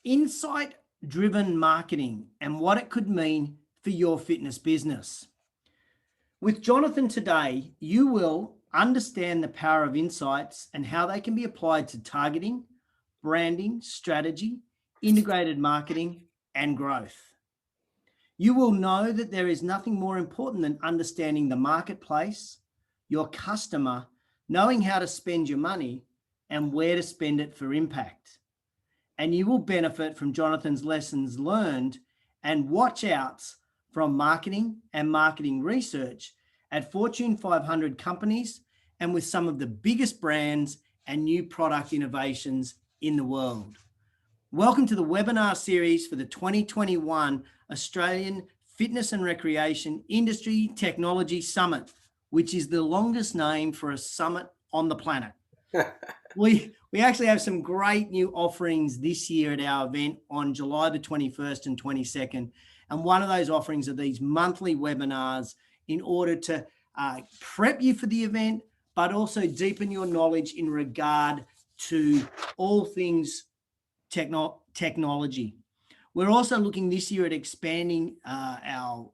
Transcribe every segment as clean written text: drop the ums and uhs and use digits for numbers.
insight-driven marketing and what it could mean for your fitness business. With Jonathan today, you will understand the power of insights and how they can be applied to targeting, branding, strategy, integrated marketing, and growth. You will know that there is nothing more important than understanding the marketplace, your customer, knowing how to spend your money, and where to spend it for impact. And you will benefit from Jonathan's lessons learned and watch outs from marketing and marketing research at Fortune 500 companies and with some of the biggest brands and new product innovations in the world. Welcome to the webinar series for the 2021 Australian Fitness and Recreation Industry Technology Summit, which is the longest name for a summit on the planet. We actually have some great new offerings this year at our event on July the 21st and 22nd. And one of those offerings are these monthly webinars in order to prep you for the event, but also deepen your knowledge in regard to all things technology. We're also looking this year at expanding our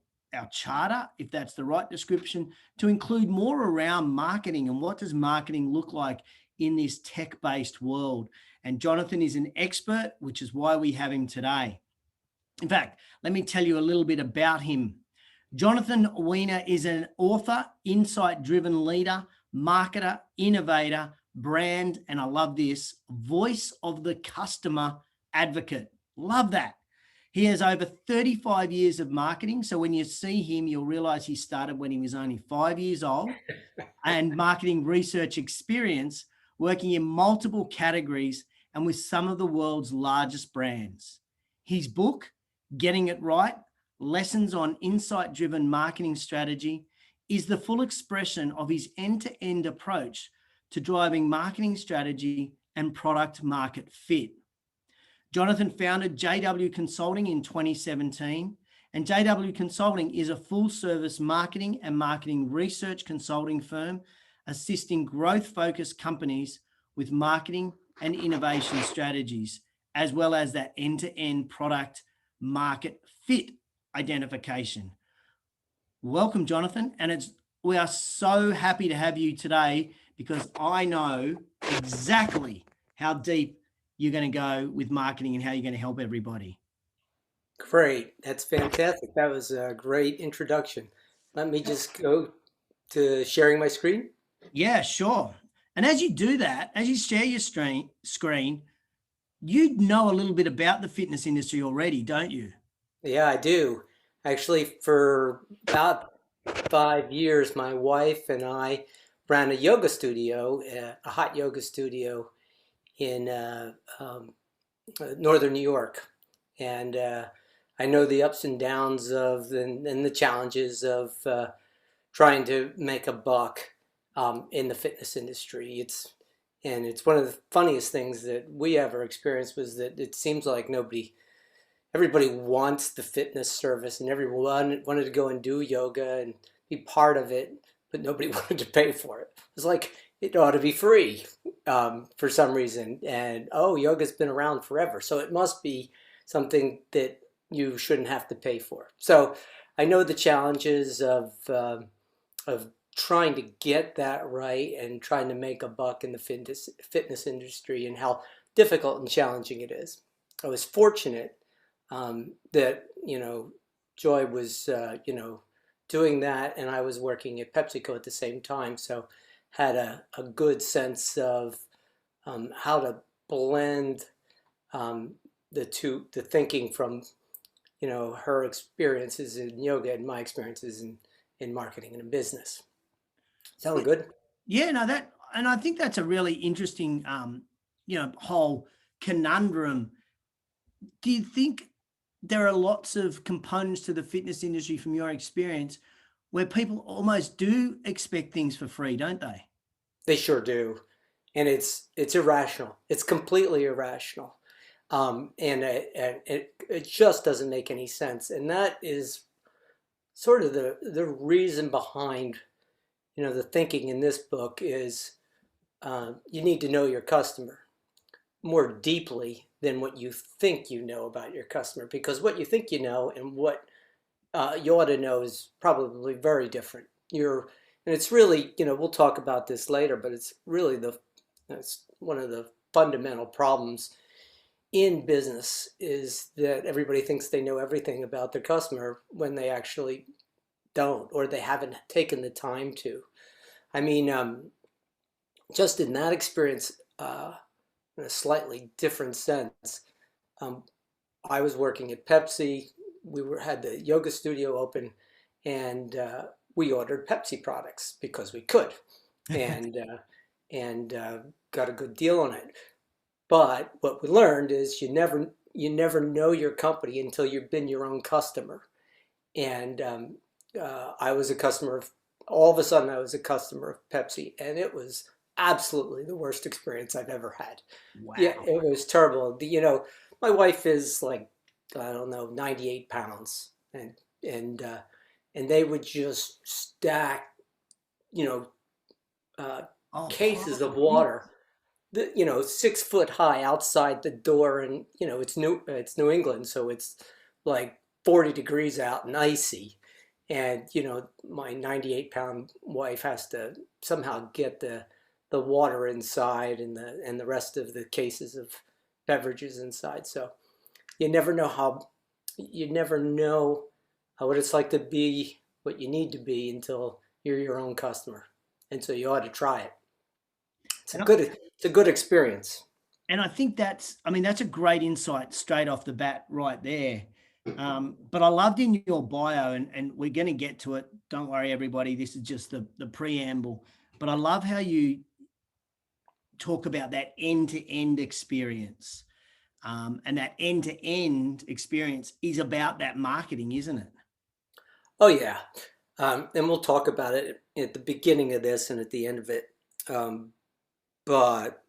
charter, if that's the right description, to include more around marketing and what does marketing look like in this tech-based world. And Jonathan is an expert, which is why we have him today. In fact, let me tell you a little bit about him. Jonathan Weiner is an author, insight-driven leader, marketer, innovator, brand, and I love this, voice of the customer advocate. Love that. He has over 35 years of marketing. So when you see him, you'll realize he started when he was only 5 years old and marketing research experience, working in multiple categories and with some of the world's largest brands. His book, Getting It Right, Lessons on Insight-Driven Marketing Strategy, is the full expression of his end-to-end approach to driving marketing strategy and product market fit. Jonathan founded JW Consulting in 2017, and JW Consulting is a full-service marketing and marketing research consulting firm assisting growth-focused companies with marketing and innovation strategies, as well as that end-to-end product market fit identification. Welcome, Jonathan, and we are so happy to have you today because I know exactly how deep you're going to go with marketing and how you're going to help everybody. Great. That's fantastic. That was a great introduction. Let me just go to sharing my screen. Yeah, sure. And as you do that, as you share your screen, you know a little bit about the fitness industry already, don't you? Yeah, I do. Actually, for about 5 years, my wife and I ran a yoga studio, a hot yoga studio in northern New York. And I know the ups and downs of and the challenges of trying to make a buck in the fitness industry. It's one of the funniest things that we ever experienced was that it seems like everybody wants the fitness service and everyone wanted to go and do yoga and be part of it, but nobody wanted to pay for it. It's like it ought to be free for some reason. And yoga's been around forever, so it must be something that you shouldn't have to pay for. So I know the challenges of trying to get that right and trying to make a buck in the fitness industry and how difficult and challenging it is. I was fortunate that Joy was doing that, and I was working at PepsiCo at the same time, so had a good sense of how to blend the thinking from her experiences in yoga and my experiences in marketing and in business. Sound good? Yeah, no, and I think that's a really interesting whole conundrum. Do you think there are lots of components to the fitness industry from your experience where people almost do expect things for free, don't they? They sure do. And it's irrational. It's completely irrational. And it just doesn't make any sense. And that is sort of the reason behind, the thinking in this book is you need to know your customer more deeply than what you think you know about your customer, because what you think you know and what you ought to know is probably very different. And it's really, we'll talk about this later, but it's really it's one of the fundamental problems in business is that everybody thinks they know everything about their customer when they actually don't, or they haven't taken the time to. I mean, just in that experience, in a slightly different sense, um, I was working at Pepsi. Had the yoga studio open, and we ordered Pepsi products because we could, and got a good deal on it. But what we learned is you never know your company until you've been your own customer. And I was a customer of, all of a sudden I was a customer of Pepsi, and it was absolutely the worst experience I've ever had. Yeah, Wow. it was terrible. My wife is like, I don't know, 98 pounds, and uh, and they would just stack, you know, uh, Oh, cases of horrible. water, 6 foot high outside the door, and it's New England, so it's like 40 degrees out and icy, and my 98-pound wife has to somehow get the water inside and the rest of the cases of beverages inside. So you never know what it's like to be what you need to be until you're your own customer, and so you ought to try it. It's a And I, good it's a good experience. and I think I mean, that's a great insight straight off the bat right there. But I loved in your bio, and we're going to get to it. Don't worry, everybody. This is just the preamble. But I love how you talk about that end-to-end experience. And that end-to-end experience is about that marketing, isn't it? Oh yeah, and we'll talk about it at the beginning of this and at the end of it. Um, but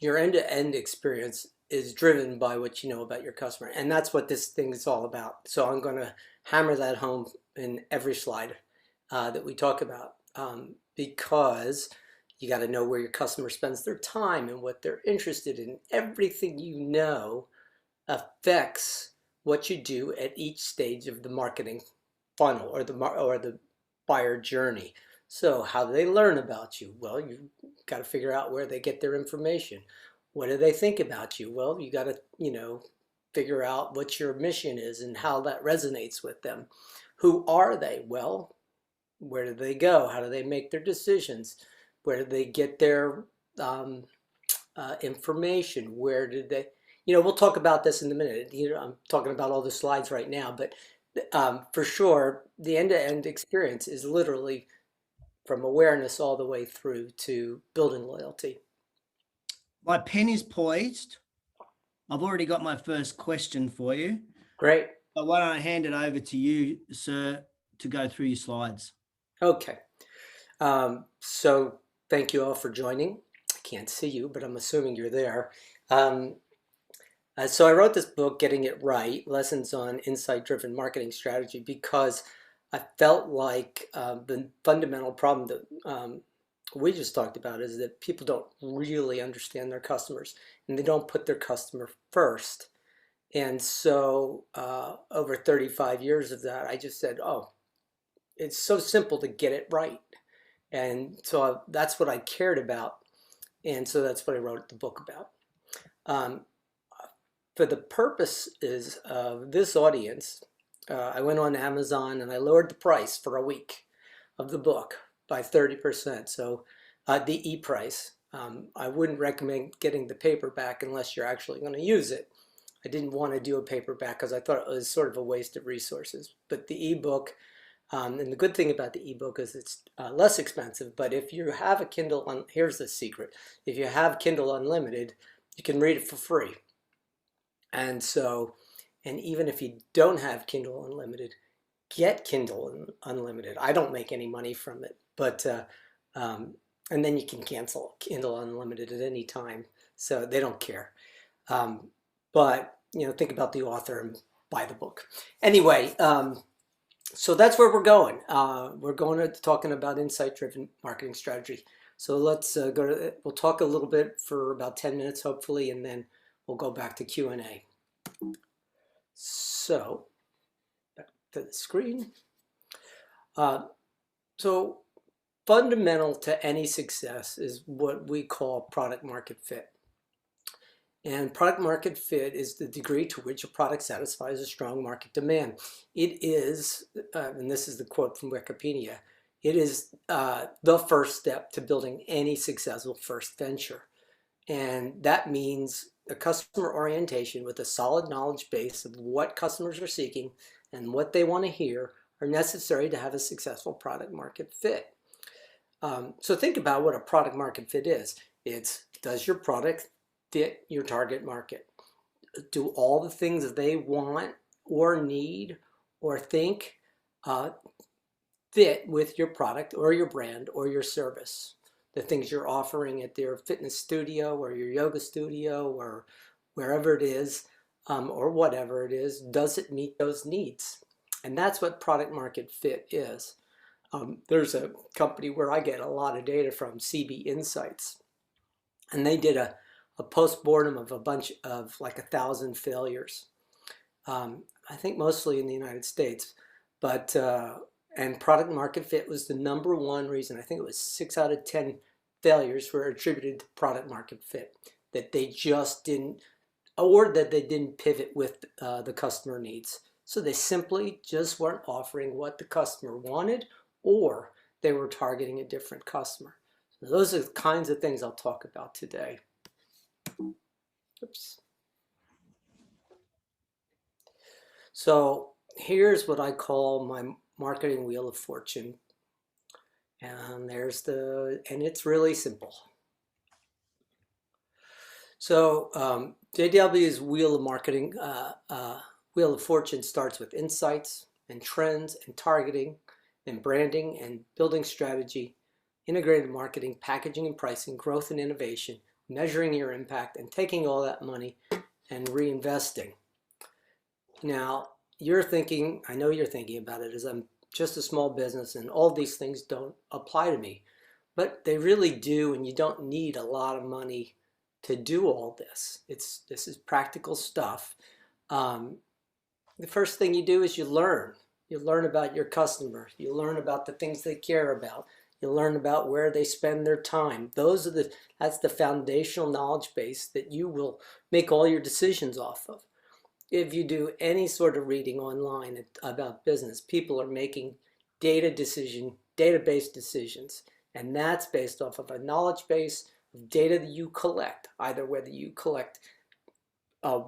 your end-to-end experience is driven by what you know about your customer, and that's what this thing is all about. So I'm going to hammer that home in every slide that we talk about, because you got to know where your customer spends their time and what they're interested in. Everything affects what you do at each stage of the marketing funnel, or the buyer journey. So how do they learn about you? Well, you got to figure out where they get their information. What do they think about you? Well, you got to, figure out what your mission is and how that resonates with them. Who are they? Well, where do they go? How do they make their decisions? Where do they get their information? Where did they, we'll talk about this in a minute. I'm talking about all the slides right now, but for sure, the end-to-end experience is literally from awareness all the way through to building loyalty. My pen is poised. I've already got my first question for you. Great. But why don't I hand it over to you, sir, to go through your slides? Okay. So thank you all for joining. I can't see you, but I'm assuming you're there. So I wrote this book, Getting It Right, Lessons on Insight-Driven Marketing Strategy, because I felt like the fundamental problem that we just talked about is that people don't really understand their customers, and they don't put their customer first. And so over 35 years of that, I just said, oh, it's so simple to get it right. And so that's what I cared about. And so that's what I wrote the book about. For the purposes of this audience, I went on Amazon and I lowered the price for a week of the book by 30%. So the e-price, I wouldn't recommend getting the paperback unless you're actually going to use it. I didn't want to do a paperback because I thought it was sort of a waste of resources. But the ebook, and the good thing about the ebook is it's less expensive. But if you have a Kindle, here's the secret: if you have Kindle Unlimited, you can read it for free. And even if you don't have Kindle Unlimited, get Kindle Unlimited. I don't make any money from it, but and then you can cancel Kindle Unlimited at any time, so they don't care. But think about the author and buy the book. Anyway, so that's where we're going. We're going to talking about insight-driven marketing strategy. So let's go to, we'll talk a little bit for about 10 minutes, hopefully, and then we'll go back to Q&A. So back to the screen. So fundamental to any success is what we call product market fit. And product market fit is the degree to which a product satisfies a strong market demand. It is, and this is the quote from Wikipedia, it is the first step to building any successful first venture. And that means a customer orientation with a solid knowledge base of what customers are seeking and what they want to hear are necessary to have a successful product market fit. So think about what a product market fit is. It's, does your product fit your target market? Do all the things that they want or need or think fit with your product or your brand or your service? The things you're offering at their fitness studio or your yoga studio or wherever it is, or whatever it is, does it meet those needs? And that's what product market fit is. There's a company where I get a lot of data from, CB Insights, and they did a post-mortem of a bunch of like 1,000 failures. I think mostly in the United States, but and product market fit was the #1 reason. I think it was 6 out of 10 failures were attributed to product market fit, that they just didn't, or that they didn't pivot with the customer needs. So they simply just weren't offering what the customer wanted, or they were targeting a different customer. So those are the kinds of things I'll talk about today. Oops. So here's what I call my marketing wheel of fortune. And and it's really simple. So JW's wheel of marketing, wheel of fortune starts with insights and trends and targeting and branding and building strategy, integrated marketing, packaging and pricing, growth and innovation, measuring your impact, and taking all that money and reinvesting. Now, you're thinking, I know you're thinking about it as I'm just a small business and all these things don't apply to me, but they really do, and you don't need a lot of money to do all this. This is practical stuff. The first thing you do is you learn. You learn about your customer. You learn about the things they care about. You learn about where they spend their time. That's the foundational knowledge base that you will make all your decisions off of. If you do any sort of reading online about business, people are making database decisions, and that's based off of a knowledge base of data that you collect, either whether you collect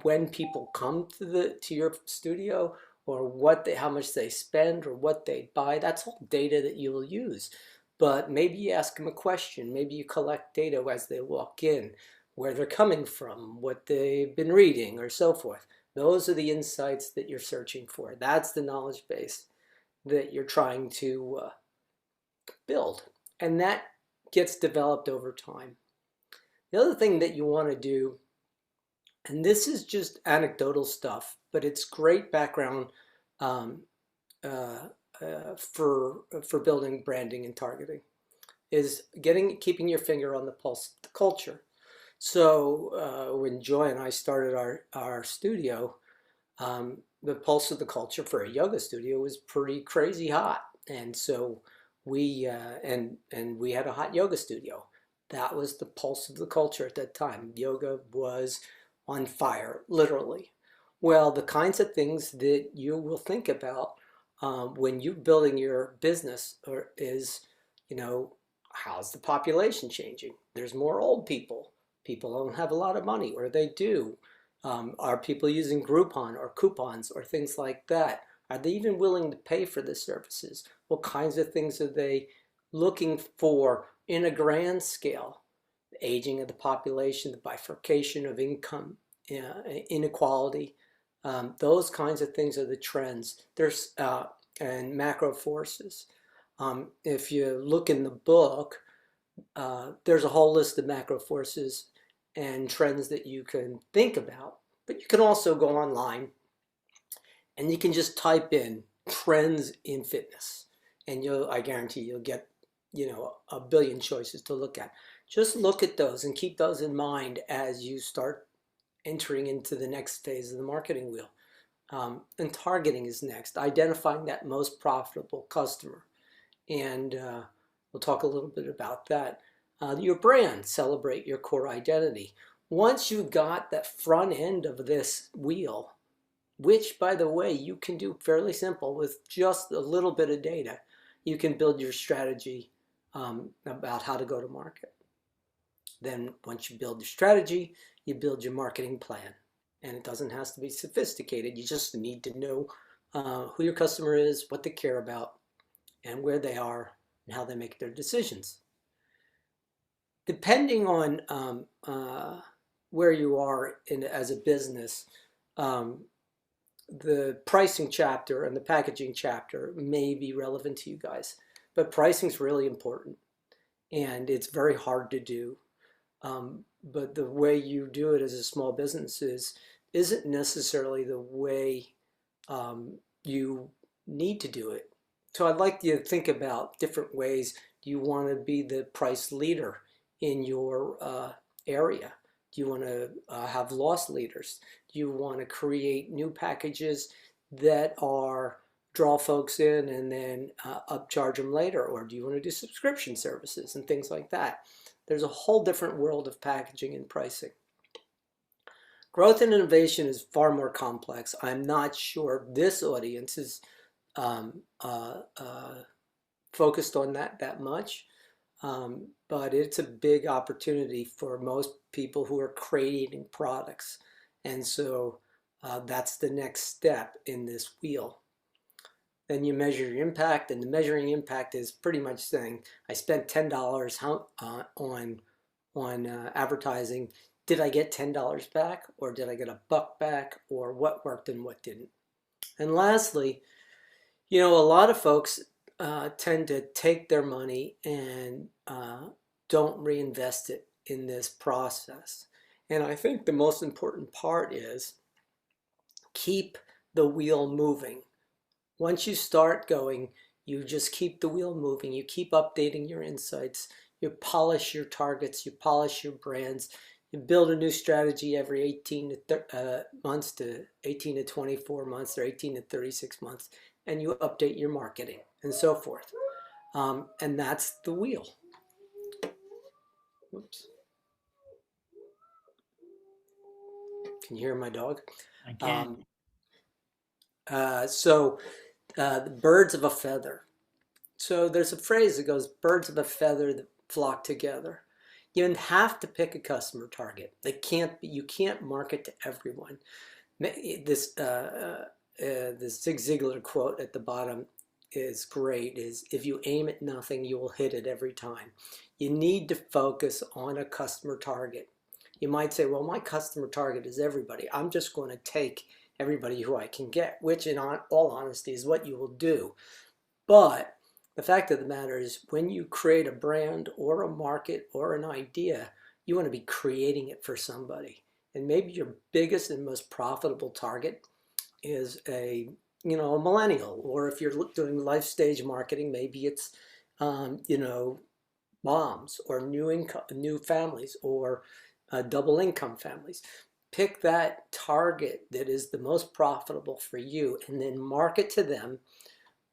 when people come to your studio, or how much they spend, or what they buy. That's all data that you will use. But maybe you ask them a question. Maybe you collect data as they walk in, where they're coming from, what they've been reading, or so forth. Those are the insights that you're searching for. That's the knowledge base that you're trying to build. And that gets developed over time. The other thing that you want to do, and this is just anecdotal stuff, but it's great background for building branding and targeting, is keeping your finger on the pulse of the culture. So when Joy and I started our studio, the pulse of the culture for a yoga studio was pretty crazy hot, and so we we had a hot yoga studio. That was the pulse of the culture at that time. Yoga was on fire, literally. Well, the kinds of things that you will think about when you're building your business is, how's the population changing? There's more old people. People don't have a lot of money, or they do. Are people using Groupon or coupons or things like that? Are they even willing to pay for the services? What kinds of things are they looking for in a grand scale? The aging of the population, the bifurcation of income, inequality, those kinds of things are the trends. There's and macro forces. If you look in the book, there's a whole list of macro forces and trends that you can think about, but you can also go online and you can just type in trends in fitness, and I guarantee you'll get a billion choices to look at. Just look at those and keep those in mind as you start entering into the next phase of the marketing wheel. And targeting is next, identifying that most profitable customer. And we'll talk a little bit about that. Your brand, celebrate your core identity. Once you've got that front end of this wheel, which, by the way, you can do fairly simple with just a little bit of data, you can build your strategy about how to go to market. Then once you build your strategy, you build your marketing plan. And it doesn't have to be sophisticated. You just need to know who your customer is, what they care about, and where they are, and how they make their decisions. Depending on where you are as a business, the pricing chapter and the packaging chapter may be relevant to you guys. But pricing is really important, and it's very hard to do. But the way you do it as a small business isn't necessarily the way you need to do it. So I'd like you to think about different ways. Do you want to be the price leader in your area? Do you want to have loss leaders? Do you want to create new packages that draw folks in and then upcharge them later? Or do you want to do subscription services and things like that? There's a whole different world of packaging and pricing. Growth and innovation is far more complex. I'm not sure this audience is focused on that much, but it's a big opportunity for most people who are creating products. And so that's the next step in this wheel. Then you measure your impact, and the measuring impact is pretty much saying, I spent $10 on advertising. Did I get $10 back, or did I get $1 back, or what worked and what didn't? And lastly, a lot of folks tend to take their money and don't reinvest it in this process. And I think the most important part is keep the wheel moving. Once you start going, you just keep the wheel moving. You keep updating your insights. You polish your targets. You polish your brands. You build a new strategy every 18 months to 18 to 24 months or 18 to 36 months. And you update your marketing and so forth. And that's the wheel. Whoops. Can you hear my dog? I can. The birds of a feather. So there's a phrase that goes, birds of a feather that flock together. You have to pick a customer target. You can't market to everyone. This Zig Ziglar quote at the bottom is great, is if you aim at nothing, you will hit it every time. You need to focus on a customer target. You might say, well, my customer target is everybody. I'm just going to take everybody who I can get, which in all honesty is what you will do. But the fact of the matter is, when you create a brand or a market or an idea, you want to be creating it for somebody. And maybe your biggest and most profitable target is a millennial, or if you're doing life stage marketing, maybe it's moms or new families, or double income families. Pick that target that is the most profitable for you, and then market to them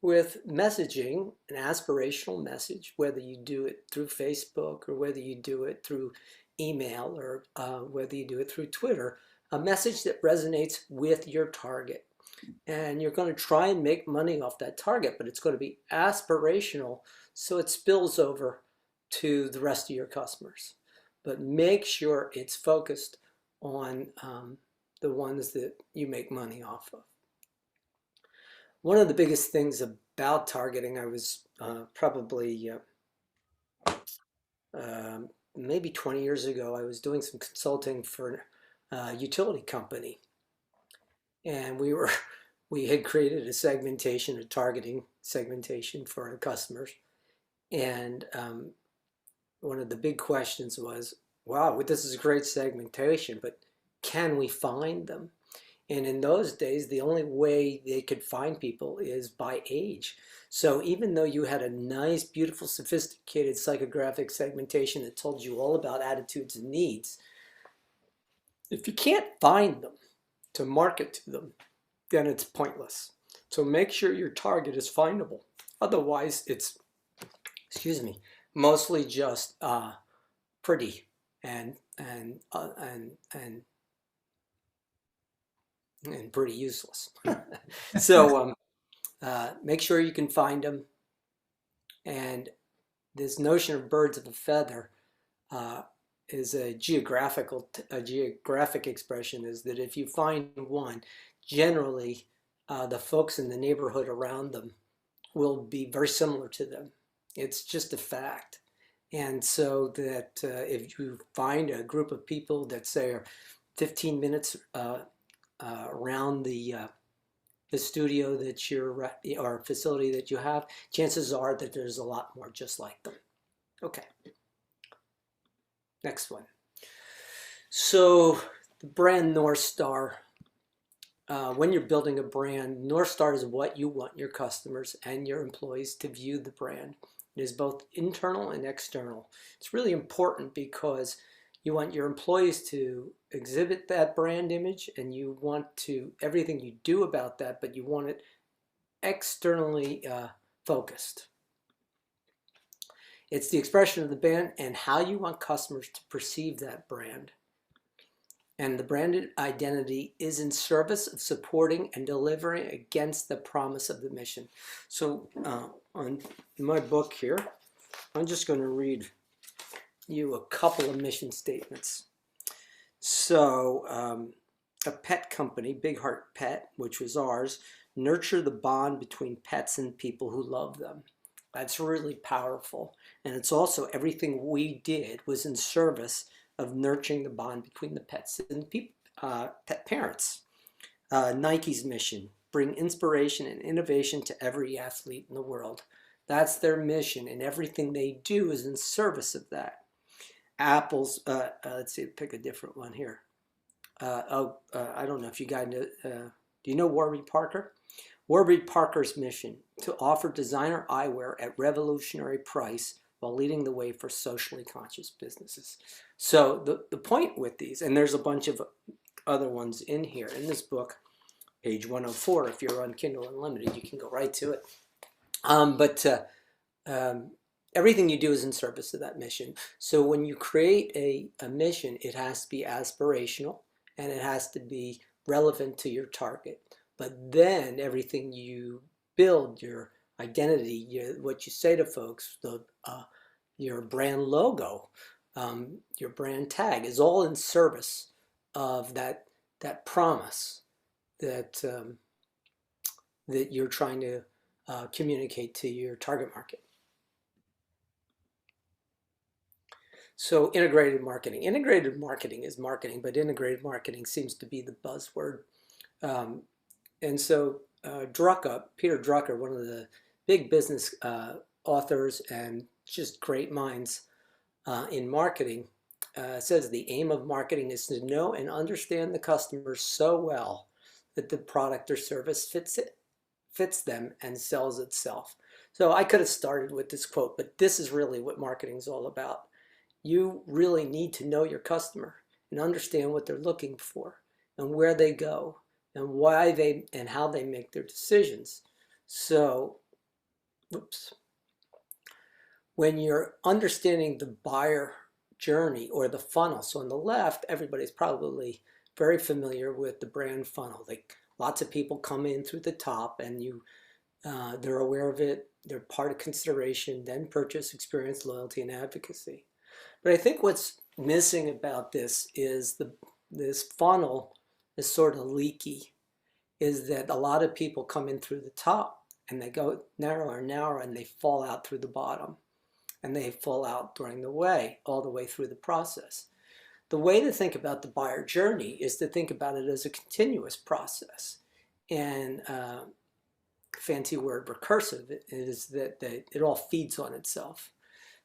with messaging, an aspirational message, whether you do it through Facebook or whether you do it through email or whether you do it through Twitter, a message that resonates with your target. And you're going to try and make money off that target, but it's going to be aspirational, so it spills over to the rest of your customers. But make sure it's focused on the ones that you make money off of. One of the biggest things about targeting, I was probably maybe 20 years ago, I was doing some consulting for a utility company. And we had created a targeting segmentation for our customers. And one of the big questions was, wow, this is a great segmentation, but can we find them? And in those days, the only way they could find people is by age. So even though you had a nice, beautiful, sophisticated psychographic segmentation that told you all about attitudes and needs, if you can't find them to market to them, then it's pointless. So make sure your target is findable. Otherwise, it's, excuse me, mostly just pretty and pretty useless. So make sure you can find them. And this notion of birds of a feather is a geographic expression, is that if you find one, generally the folks in the neighborhood around them will be very similar to them. It's just a fact. And so that if you find a group of people that say are 15 minutes around the studio that you're or facility that you have, chances are that there's a lot more just like them. Okay. Next one. So the brand North Star. When you're building a brand, North Star is what you want your customers and your employees to view the brand. It is both internal and external. It's really important because you want your employees to exhibit that brand image, and you want to everything you do about that, but you want it externally focused. It's the expression of the brand and how you want customers to perceive that brand. And the branded identity is in service of supporting and delivering against the promise of the mission. So on my book here, I'm just going to read you a couple of mission statements. So a pet company, Big Heart Pet, which was ours, nurture the bond between pets and people who love them. That's really powerful. And it's also everything we did was in service of nurturing the bond between the pets and people, pet parents. Nike's mission, bring inspiration and innovation to every athlete in the world. That's their mission, and everything they do is in service of that. Apple's, let's see, pick a different one here. I don't know if you guys know, do you know Warby Parker? Warby Parker's mission, to offer designer eyewear at revolutionary price while leading the way for socially conscious businesses. So the point with these, and there's a bunch of other ones in here in this book, page 104, if you're on Kindle Unlimited, you can go right to it. Everything you do is in service of that mission. So when you create a mission, it has to be aspirational and it has to be relevant to your target. But then everything you build, your identity, what you say to folks, your brand logo, your brand tag is all in service of that promise that that you're trying to communicate to your target market. So integrated marketing. Integrated marketing is marketing, but integrated marketing seems to be the buzzword. And so Peter Drucker, one of the big business authors and just great minds in marketing, says the aim of marketing is to know and understand the customer so well that the product or service fits them and sells itself. So I could have started with this quote, but this is really what marketing is all about. You really need to know your customer and understand what they're looking for and where they go and why they and how they make their decisions. So, when you're understanding the buyer journey or the funnel, so on the left, everybody's probably very familiar with the brand funnel. Like lots of people come in through the top, and they're aware of it. They're part of consideration, then purchase, experience, loyalty, and advocacy. But I think what's missing about this is this funnel is sort of leaky, is that a lot of people come in through the top and they go narrower and narrower and they fall out through the bottom, and they fall out during the way, all the way through the process. The way to think about the buyer journey is to think about it as a continuous process. And fancy word recursive is that it all feeds on itself.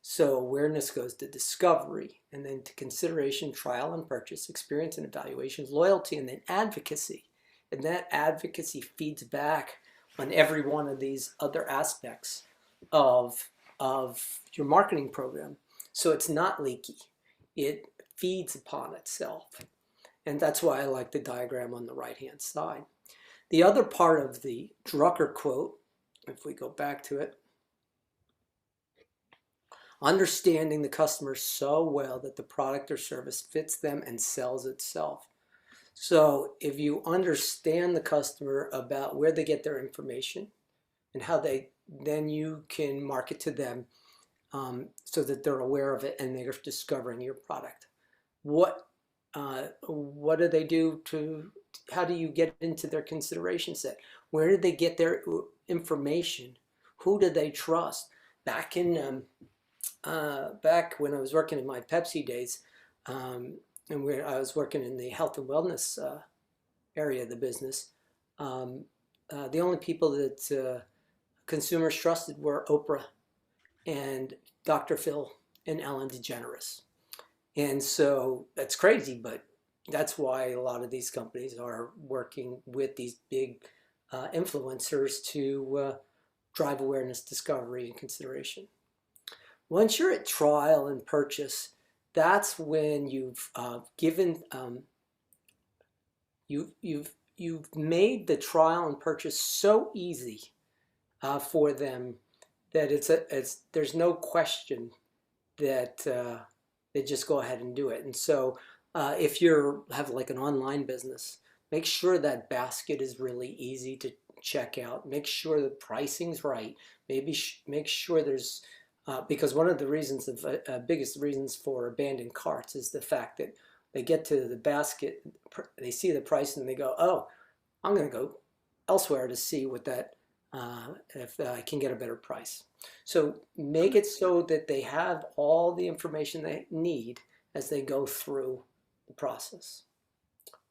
So awareness goes to discovery, and then to consideration, trial and purchase, experience and evaluation, loyalty, and then advocacy. And that advocacy feeds back on every one of these other aspects of, of your marketing program. So it's not leaky. It feeds upon itself. And that's why I like the diagram on the right-hand side. The other part of the Drucker quote, if we go back to it, understanding the customer so well that the product or service fits them and sells itself. So if you understand the customer about where they get their information and how then you can market to them so that they're aware of it and they're discovering your product. What do they do how do you get into their consideration set? Where did they get their information? Who do they trust? Back when I was working in my Pepsi days, and where I was working in the health and wellness area of the business, the only people that consumers trusted were Oprah and Dr. Phil and Ellen DeGeneres. And so that's crazy, but that's why a lot of these companies are working with these big influencers to drive awareness, discovery, and consideration. Once you're at trial and purchase, that's when you've you've made the trial and purchase so easy for them that there's no question that they just go ahead and do it. And so if you have like an online business, make sure that basket is really easy to check out. Make sure the pricing's right. Maybe make sure there's because one of the reasons, biggest reasons for abandoned carts is the fact that they get to the basket, they see the price, and they go, "Oh, I'm going to go elsewhere to see what that if I can get a better price." So make it so that they have all the information they need as they go through the process.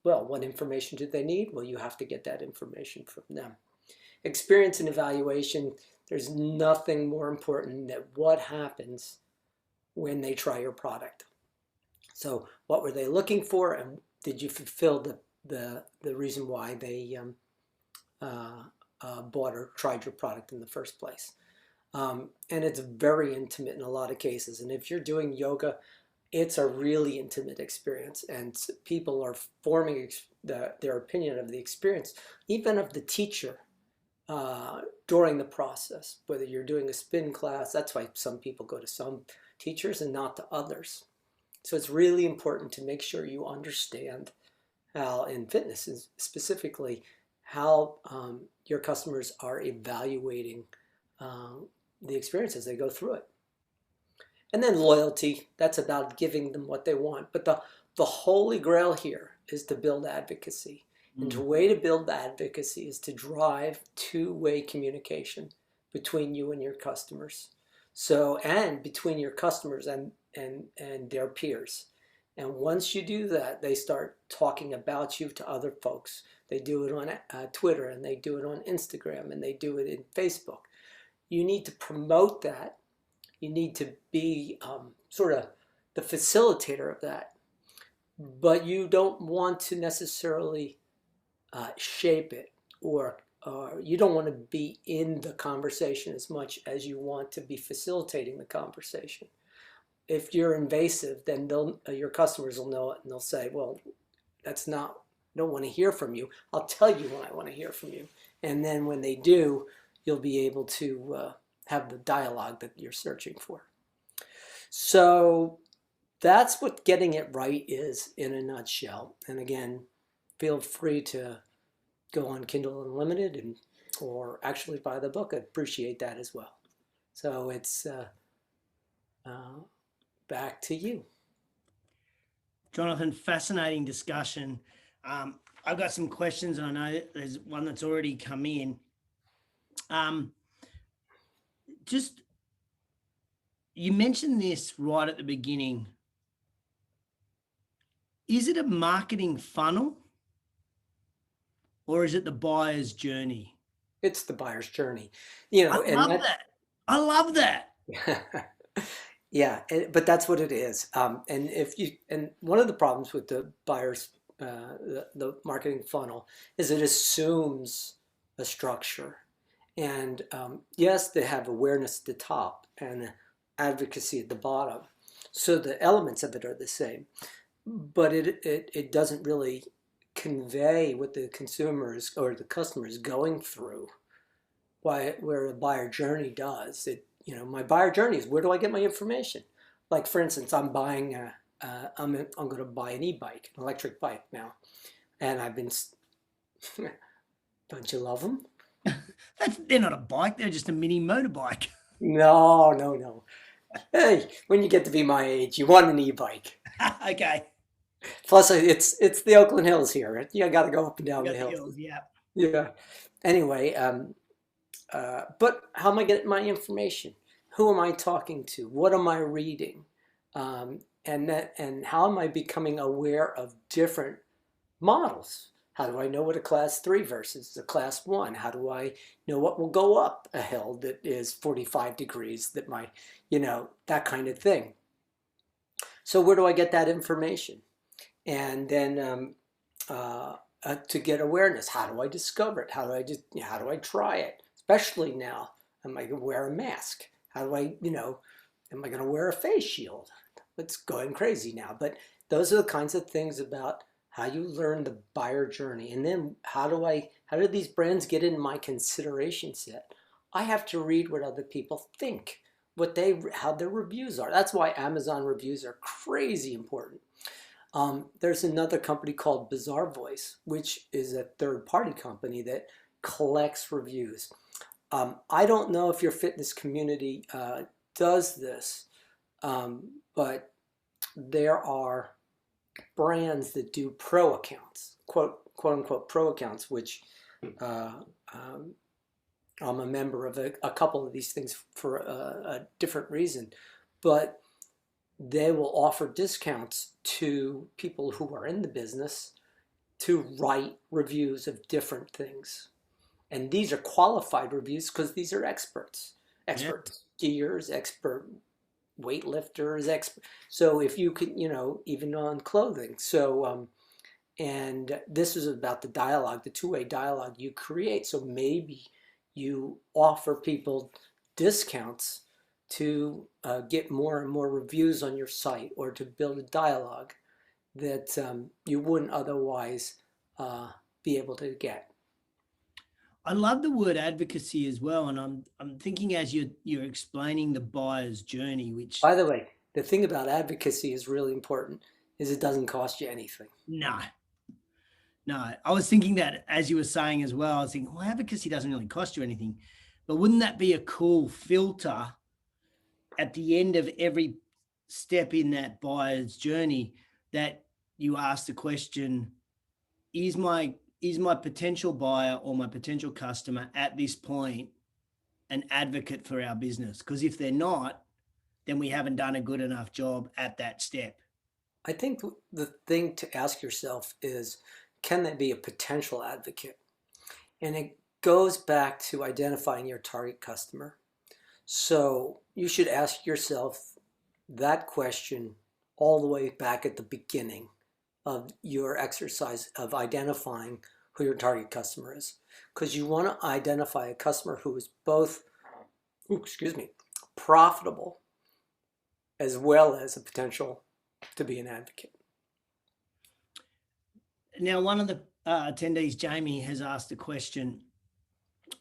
Well, what information do they need? Well, you have to get that information from them. Experience and evaluation. There's nothing more important than what happens when they try your product. So what were they looking for, and did you fulfill the reason why they bought or tried your product in the first place? And it's very intimate in a lot of cases. And if you're doing yoga, it's a really intimate experience, and people are forming their opinion of the experience, even of the teacher, during the process. Whether you're doing a spin class, that's why some people go to some teachers and not to others. So it's really important to make sure you understand how, in fitness specifically, how your customers are evaluating the experience as they go through it. And then loyalty, that's about giving them what they want. But the holy grail here is to build advocacy. And the way to build advocacy is to drive two-way communication between you and your customers. So, and between your customers and their peers. And once you do that, they start talking about you to other folks. They do it on Twitter, and they do it on Instagram, and they do it in Facebook. You need to promote that. You need to be sort of the facilitator of that. But you don't want to necessarily shape it, or you don't want to be in the conversation as much as you want to be facilitating the conversation. If you're invasive, then your customers will know it, and they'll say, "Well, that's not. I don't want to hear from you. I'll tell you when I want to hear from you." And then when they do, you'll be able to have the dialogue that you're searching for. So that's what getting it right is in a nutshell. And again, feel free to go on Kindle Unlimited or actually buy the book. I'd appreciate that as well. So it's back to you. Jonathan, fascinating discussion. I've got some questions, and I know there's one that's already come in. Just, you mentioned this right at the beginning. Is it a marketing funnel, or is it the buyer's journey? It's the buyer's journey. You know, I love that. I love that. Yeah, but that's what it is. And one of the problems with the buyer's the marketing funnel is it assumes a structure. And yes, they have awareness at the top and advocacy at the bottom. So the elements of it are the same, but it doesn't really convey what the consumers or the customers going through. Where a buyer journey does it, my buyer journey is, where do I get my information? Like, for instance, I'm going to buy an e-bike, an electric bike now, and I've been. Don't you love them? They're not a bike; they're just a mini motorbike. No, no, no. Hey, when you get to be my age, you want an e-bike. Okay. Plus, it's the Oakland Hills here. You got to go up and down You the got the hills. hills, yeah. Yeah. Anyway, but how am I getting my information? Who am I talking to? What am I reading? And how am I becoming aware of different models? How do I know what a class 3 versus a class 1? How do I know what will go up a hill that is 45 degrees, that might, that kind of thing. So where do I get that information? And then to get awareness, how do I discover it? How do I try it? Especially now, am I going to wear a mask? How do I, am I going to wear a face shield? It's going crazy now. But those are the kinds of things about how you learn the buyer journey. And then how do these brands get in my consideration set? I have to read what other people think, how their reviews are. That's why Amazon reviews are crazy important. There's another company called Bizarre Voice, which is a third-party company that collects reviews. I don't know if your fitness community does this, but there are brands that do pro accounts, quote unquote pro accounts, which I'm a member of a couple of these things for a different reason, but they will offer discounts to people who are in the business to write reviews of different things. And these are qualified reviews because these are experts, skiers, expert weightlifters, expert. So if you could, even on clothing. So, and this is about the dialogue, the two-way dialogue you create. So maybe you offer people discounts to get more and more reviews on your site, or to build a dialogue that you wouldn't otherwise be able to get. I love the word advocacy as well, and I'm thinking as you're explaining the buyer's journey, which, by the way, the thing about advocacy is really important, is it doesn't cost you anything. no, I was thinking that as you were saying as well. I was thinking, well, advocacy doesn't really cost you anything, but wouldn't that be a cool filter at the end of every step in that buyer's journey, that you ask the question, is my potential buyer or my potential customer at this point an advocate for our business? Because if they're not, then we haven't done a good enough job at that step. I think the thing to ask yourself is, can they be a potential advocate? And it goes back to identifying your target customer. So you should ask yourself that question all the way back at the beginning of your exercise of identifying who your target customer is, because you want to identify a customer who is both, profitable as well as a potential to be an advocate. Now, one of the attendees, Jamie, has asked a question.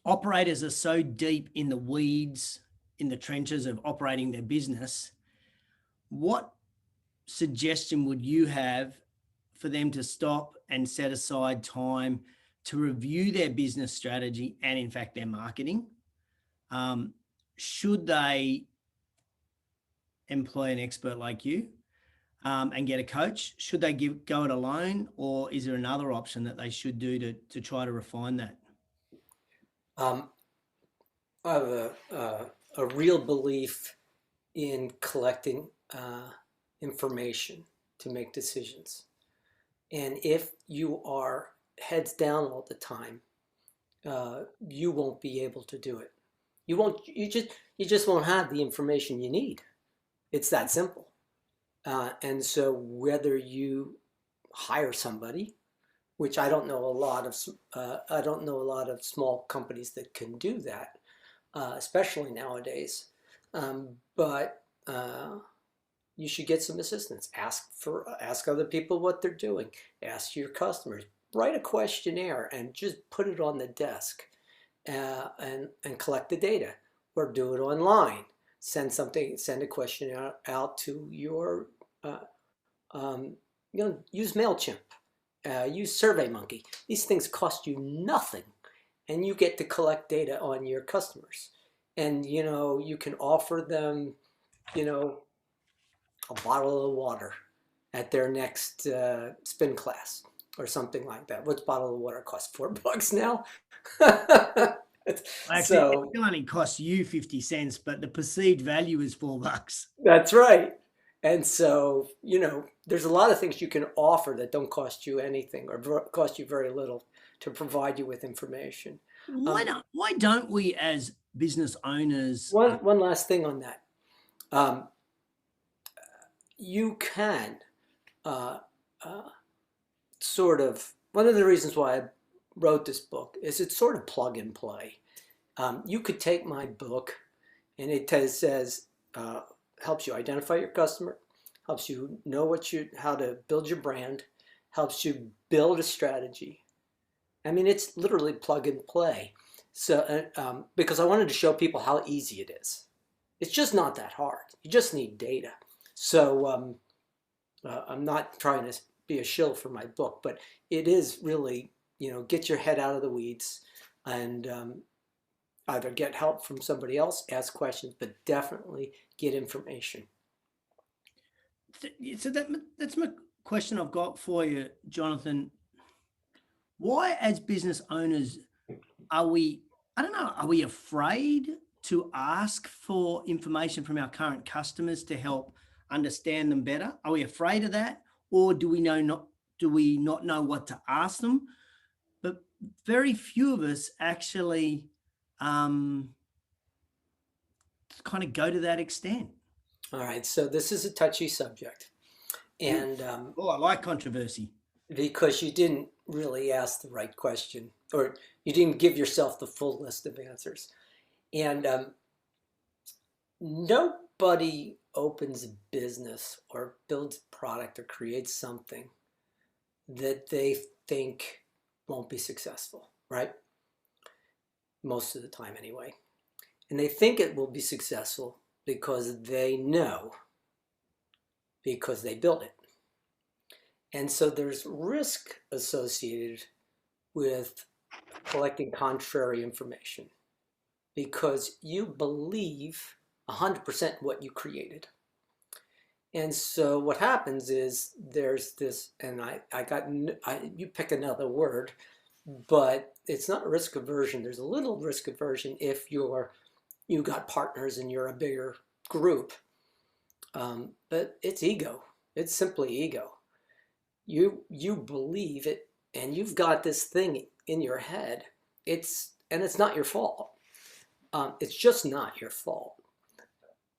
Operators are so deep in the weeds, in the trenches of operating their business. What suggestion would you have for them to stop and set aside time to review their business strategy and, in fact, their marketing? Should they employ an expert like you and get a coach? Should they go it alone, or is there another option that they should do to try to refine that? I have a real belief in collecting information to make decisions. And if you are heads down all the time, you won't be able to do it. You just won't have the information you need. It's that simple. And so whether you hire somebody, which I don't know a lot of. I don't know a lot of small companies that can do that, especially nowadays. But you should get some assistance. Ask other people what they're doing. Ask your customers. Write a questionnaire and just put it on the desk, and collect the data, or do it online. Send a questionnaire out to your use MailChimp, use SurveyMonkey. These things cost you nothing, and you get to collect data on your customers. And you can offer them, a bottle of water at their next spin class or something like that. What's a bottle of water cost? $4 now. Actually, it So only costs you 50 cents, but the perceived value is $4. that's right. And so, there's a lot of things you can offer that don't cost you anything or cost you very little to provide you with information. Why don't we as business owners? One last thing on that. You can uh, uh, sort of, one of the reasons why I wrote this book is it's sort of plug and play. You could take my book, and it says, helps you identify your customer, helps you know how to build your brand, helps you build a strategy. I mean, it's literally plug and play. So, because I wanted to show people how easy it is. It's just not that hard. You just need data. So I'm not trying to be a shill for my book, but it is really, get your head out of the weeds and either get help from somebody else, ask questions, but definitely get information. So that's my question I've got for you, Jonathan. Why, as business owners, are we, I don't know, are we afraid to ask for information from our current customers to help understand them better? Are we afraid of that? Or do we not know what to ask them? But very few of us actually kind of go to that extent. All right, so this is a touchy subject. And I like controversy. because you didn't really ask the right question, or you didn't give yourself the full list of answers. And nobody opens a business or builds a product or creates something that they think won't be successful, right? Most of the time anyway. And they think it will be successful because they know, because they built it. And so there's risk associated with collecting contrary information because you believe 100% what you created. And so what happens is there's this, and you pick another word, but it's not risk aversion. There's a little risk aversion if you got partners and you're a bigger group. But it's ego. It's simply ego. You believe it, and you've got this thing in your head. It's not your fault. It's just not your fault.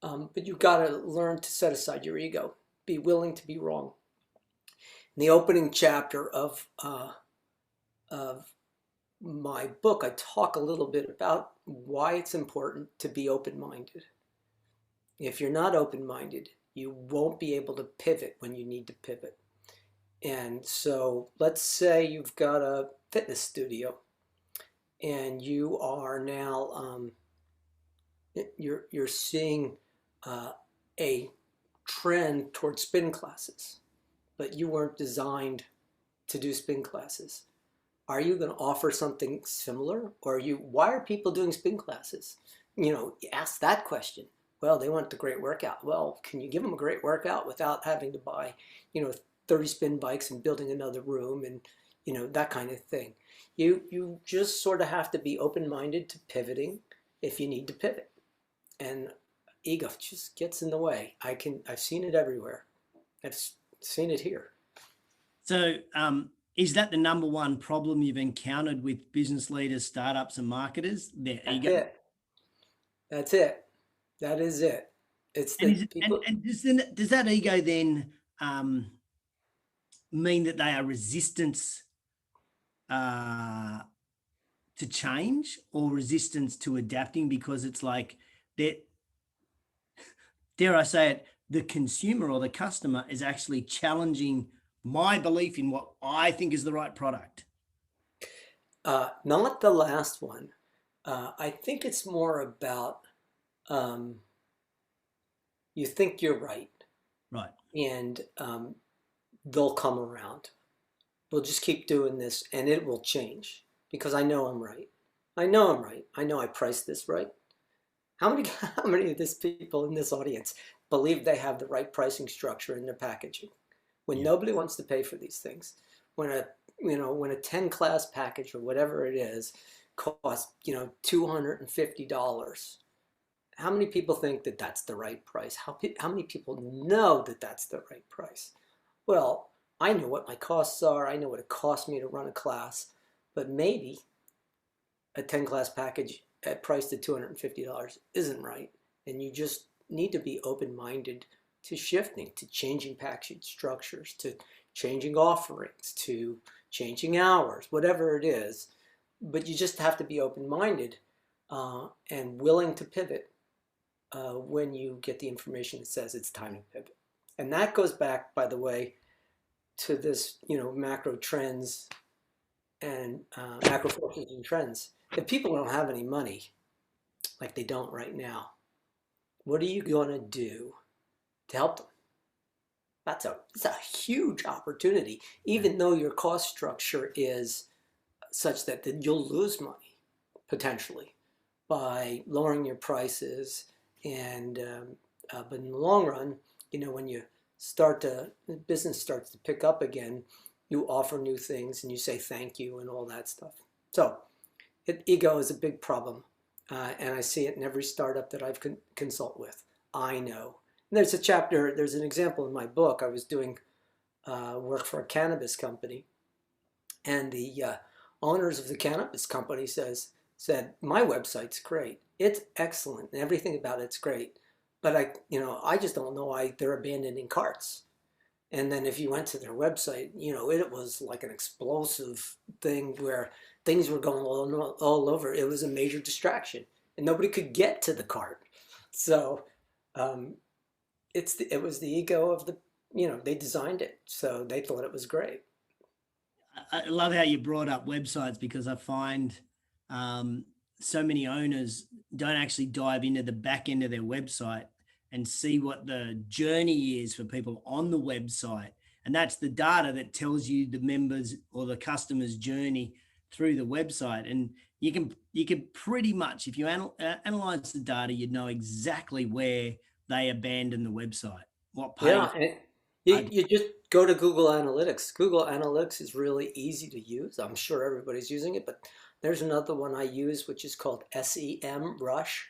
But you've got to learn to set aside your ego. Be willing to be wrong. In the opening chapter of my book, I talk a little bit about why it's important to be open-minded. If you're not open-minded, you won't be able to pivot when you need to pivot. And so let's say you've got a fitness studio and you are now, you're seeing a trend towards spin classes, but you weren't designed to do spin classes. Are you going to offer something similar? Or why are people doing spin classes? Ask that question. Well, they want the great workout. Well, can you give them a great workout without having to buy, 30 spin bikes and building another room and, that kind of thing? You just sort of have to be open-minded to pivoting if you need to pivot. And ego just gets in the way. I've seen it everywhere. I've seen it here. So is that the number one problem you've encountered with business leaders, startups, and marketers? Their ego? That's it. That is it. It's And the people. does that ego then mean that they are resistance uh, to change or resistance to adapting, because it's like that, dare I say it, the consumer or the customer is actually challenging my belief in what I think is the right product. Not the last one. I think it's more about um, you think you're right, Right. and they'll come around. We'll just keep doing this, and it will change because I know I'm right. I know I'm right. I know I priced this right. How many how many of these people in this audience believe they have the right pricing structure in their packaging when Yeah. nobody wants to pay for these things? When a when a 10 class package or whatever it is costs $250, how many people think that that's the right price? How many people know that that's the right price? Well, I know what my costs are. I know what it costs me to run a class, but maybe a 10 class package at priced at $250 isn't right. And you just need to be open minded to shifting, to changing package structures, to changing offerings, to changing hours, whatever it is. But you just have to be open minded and willing to pivot when you get the information that says it's time to pivot. And that goes back, by the way, to this, macro trends and macro forces and trends. If people don't have any money, like they don't right now, what are you going to do to help them? It's a huge opportunity, even though your cost structure is such that you'll lose money potentially by lowering your prices. And but in the long run, when you business starts to pick up again, you offer new things and you say thank you and all that stuff. So ego is a big problem, and I see it in every startup that I've consult with. I know. And there's an example in my book. I was doing work for a cannabis company, and the owners of the cannabis company said my website's great, it's excellent, and everything about it's great, but I just don't know why they're abandoning carts. And then if you went to their website, it was like an explosive thing where things were going all over. It was a major distraction, and nobody could get to the cart. So um, it was the ego of they designed it, so they thought it was great. I love how you brought up websites, because I find um, so many owners don't actually dive into the back end of their website and see what the journey is for people on the website. And that's the data that tells you the members or the customer's journey through the website. And you can pretty much, if you analyze the data, you'd know exactly where they abandon the website, what Yeah, page. and you just go to Google Analytics. Google Analytics is really easy to use. I'm sure everybody's using it, but there's another one I use which is called SEM Rush.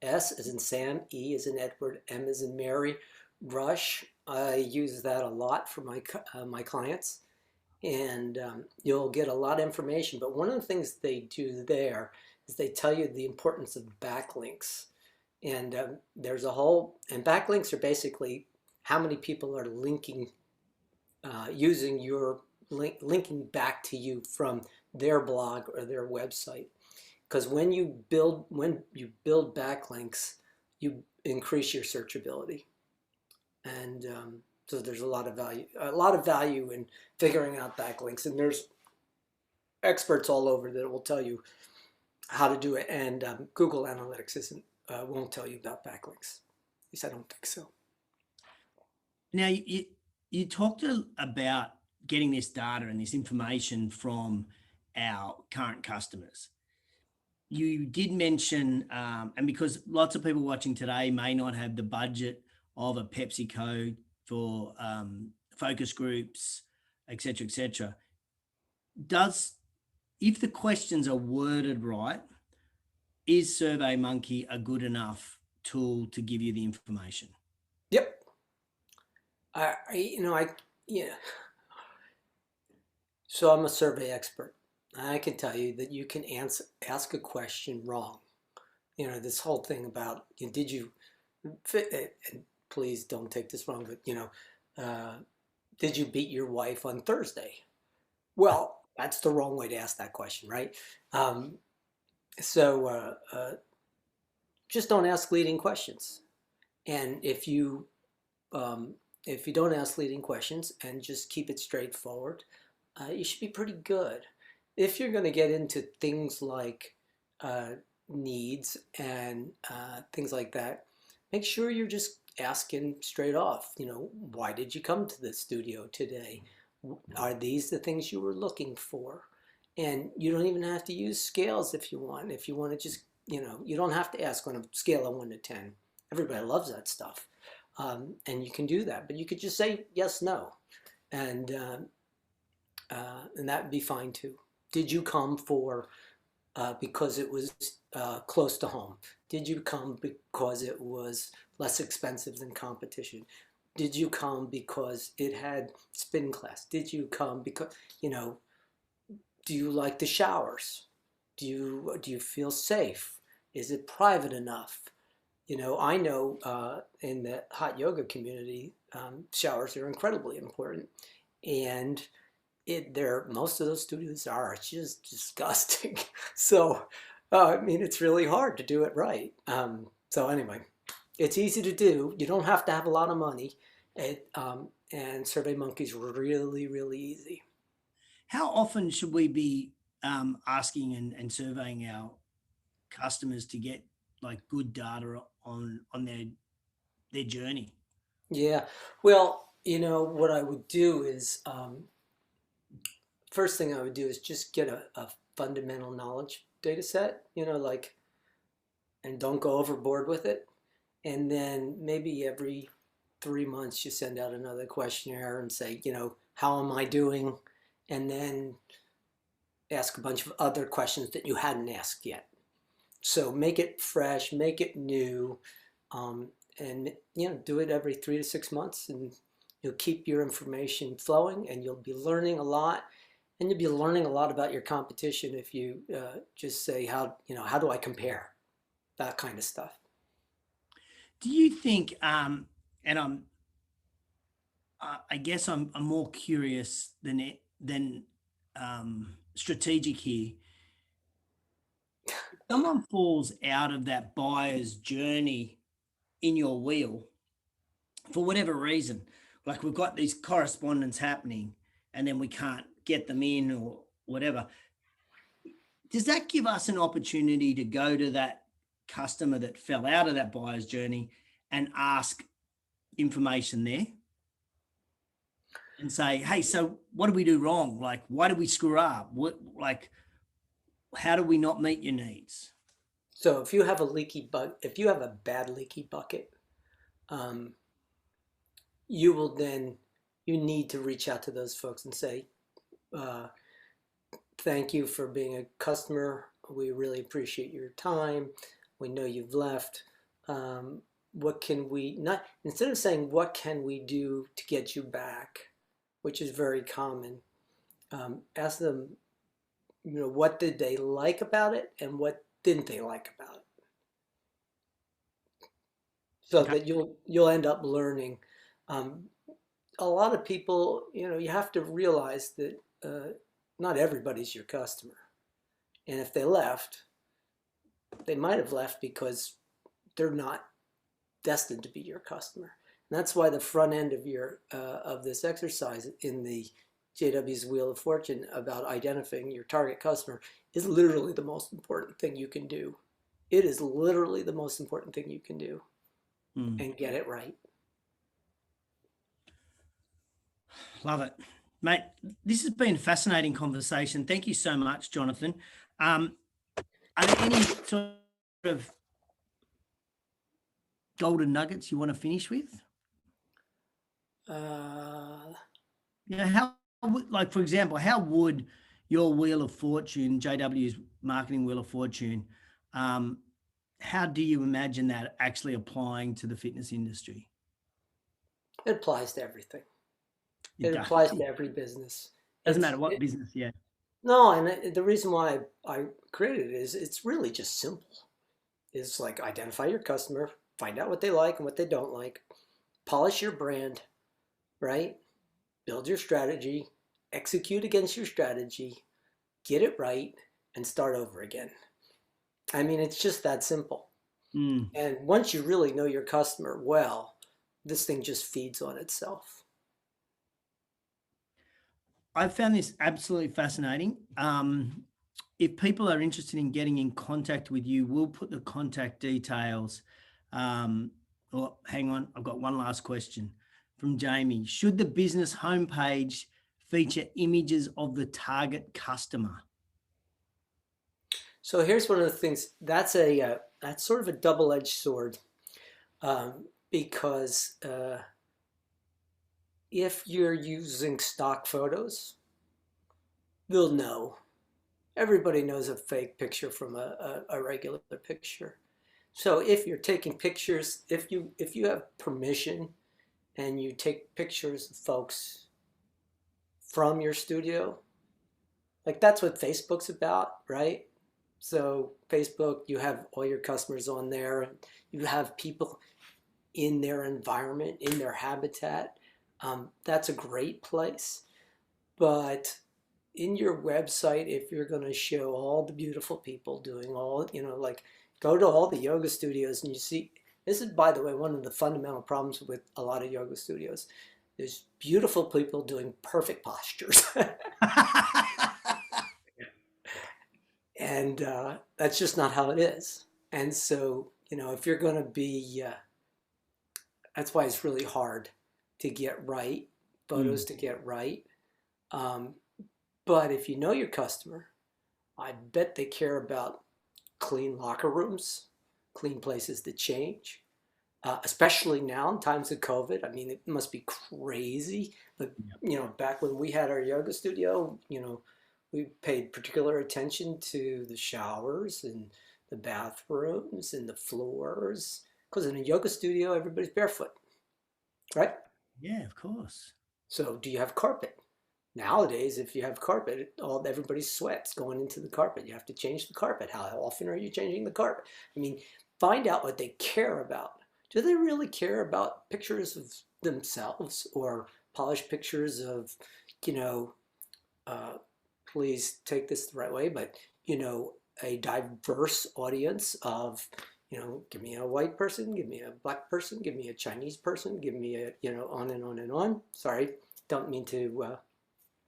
S as in Sam, E as in Edward, M as in Mary. Rush. I use that a lot for my clients, and you'll get a lot of information. But one of the things they do there is they tell you the importance of backlinks. And there's a whole, and backlinks are basically how many people are linking, using your linking back to you from their blog or their website. Because when you build backlinks, you increase your searchability, and so there's a lot of value in figuring out backlinks. And there's experts all over that will tell you how to do it. And Google Analytics isn't won't tell you about backlinks. At least I don't think so. Now, you talked about getting this data and this information from our current customers. You did mention, and because lots of people watching today may not have the budget of a PepsiCo for focus groups, etc., etc. Does If the questions are worded right, is SurveyMonkey a good enough tool to give you the information? Yep. I yeah. So I'm a survey expert. I can tell you that you can ask a question wrong. This whole thing about did you fit it? And please don't take this wrong, but uh, Did you beat your wife on Thursday? Well, that's the wrong way to ask that question, right? Um, so just don't ask leading questions. And um, if you don't ask leading questions and just keep it straightforward, you should be pretty good. If you're going to get into things like uh, needs and things like that, make sure you're just asking straight off. You know, why did you come to the studio today? Are these the things you were looking for? And you don't even have to use scales if you want. If you want to just, you don't have to ask on a scale of 1 to 10. Everybody loves that stuff. And you can do that, but you could just say yes, no, and and that would be fine too. Did you come for because it was close to home? Did you come because it was less expensive than competition? Did you come because it had spin class? Did you come because do you like the showers? Do you feel safe? Is it private enough? I know in the hot yoga community, showers are incredibly important, and most of those studios are just disgusting. So, I mean, it's really hard to do it right. So anyway, it's easy to do. You don't have to have a lot of money, and SurveyMonkey's really, really easy. How often should we be asking and surveying our customers to get like good data on their journey? Yeah. Well, what I would do is first thing I would do is just get a fundamental knowledge data set, and don't go overboard with it. And then maybe every 3 months you send out another questionnaire and say, how am I doing? And then ask a bunch of other questions that you hadn't asked yet. So make it fresh, make it new, um, and do it every 3 to 6 months, and you'll keep your information flowing, and you'll be learning a lot. And you'll be learning a lot about your competition if you just say how do I compare, that kind of stuff. Do you think, and I guess I'm more curious than strategic here. Someone falls out of that buyer's journey in your wheel for whatever reason. Like we've got these correspondence happening, and then we can't get them in or whatever. Does that give us an opportunity to go to that customer that fell out of that buyer's journey and ask information there and say, hey, so what did we do wrong? Like, why did we screw up? How do we not meet your needs? So if you have if you have a bad leaky bucket, um, you need to reach out to those folks and say, uh, thank you for being a customer. We really appreciate your time. We know you've left. What can we not, instead of saying, what can we do to get you back, which is very common, ask them, what did they like about it and what didn't they like about it? So Okay. that you'll end up learning. Um, a lot of people, you have to realize that not everybody's your customer. And if they left, they might have left because they're not destined to be your customer. And that's why the front end of of this exercise in the JW's Wheel of Fortune about identifying your target customer is literally the most important thing you can do. It is literally the most important thing you can do, Mm, and get it right. love it. Mate, this has been a fascinating conversation. Thank you so much, Jonathan. Um, are there any sort of golden nuggets you want to finish with? Uh, How would, like, for example, how would your Wheel of Fortune, JW's marketing Wheel of Fortune, um, how do you imagine that actually applying to the fitness industry? it applies to everything. It It does. applies to every business. Doesn't matter what business, yeah. No, and the reason why I created it is it's really just simple. It's like identify your customer, find out what they like and what they don't like, polish your brand, right? build your strategy, execute against your strategy, get it right, and start over again. I mean, it's just that simple. Mm. And once you really know your customer well, this thing just feeds on itself. I found this absolutely fascinating. If people are interested in getting in contact with you, we'll put the contact details. Oh, hang on, I've got one last question from Jamie. Should the business homepage feature images of the target customer? So here's one of the things that's sort of a double-edged sword, because if you're using stock photos, they'll know. Everybody knows a fake picture from a regular picture. So if you're taking pictures, if you have permission and you take pictures of folks from your studio, like that's what Facebook's about, right? So Facebook, you have all your customers on there, and you have people in their environment, in their habitat. That's a great place. But in your website, if you're going to show all the beautiful people doing all, like go to all the yoga studios and you see, this is, by the way, one of the fundamental problems with a lot of yoga studios. There's beautiful people doing perfect postures. And that's just not how it is. And so, if you're going to be, that's why it's really hard to get right, photos Mm. to get right. Um, but if you know your customer, I bet they care about clean locker rooms, clean places to change, especially now in times of COVID. I mean, it must be crazy. But, back when we had our yoga studio, we paid particular attention to the showers and the bathrooms and the floors. Because in a yoga studio, everybody's barefoot, right? Yeah, of course. So do you have carpet? Nowadays, if you have carpet, everybody sweats going into the carpet. You have to change the carpet. How often are you changing the carpet? I mean, find out what they care about. Do they really care about pictures of themselves or polished pictures of, you know, uh, please take this the right way, but, a diverse audience of, give me a white person, give me a black person, give me a Chinese person, give me a, on and on and on. Sorry, don't mean to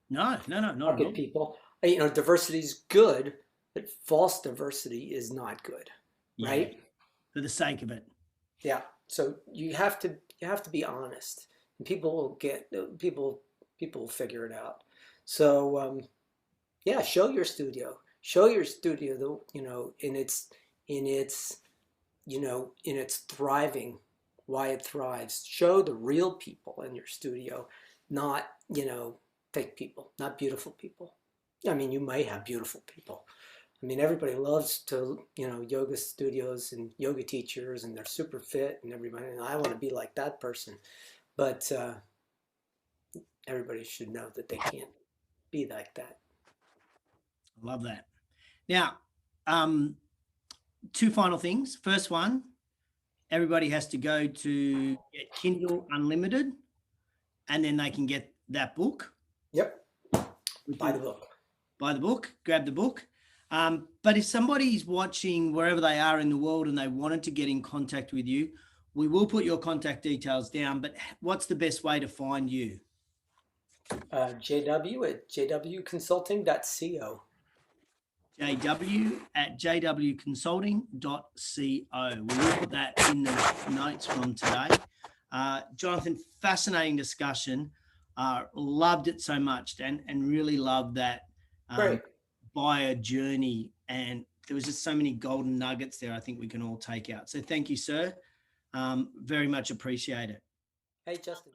No, no, no, not I'll at all. get people. Diversity is good, but false diversity is not good, Yeah, right? for the sake of it. Yeah. So you have to be honest, and people will figure it out. So yeah, show your studio the in its thriving, why it thrives. Show the real people in your studio, not fake people, not beautiful people. I mean, you may have beautiful people. I mean, everybody loves to, yoga studios and yoga teachers, and they're super fit, and everybody, and I want to be like that person. But everybody should know that they can't be like that. I love that. Now, um, two final things. First one, everybody has to go to get Kindle Unlimited, and then they can get that book. Yep. We Buy can the book. buy the book, grab the book. But if somebody's watching wherever they are in the world and they wanted to get in contact with you, we will put your contact details down. But what's the best way to find you? JW at jwconsulting.co. JW at jwconsulting.co. We will put that in the notes from today. Jonathan, fascinating discussion. Loved it so much and really loved that Great. buyer journey. And there was just so many golden nuggets there I think we can all take out. So thank you, sir. Very much appreciate it. Hey, Justin.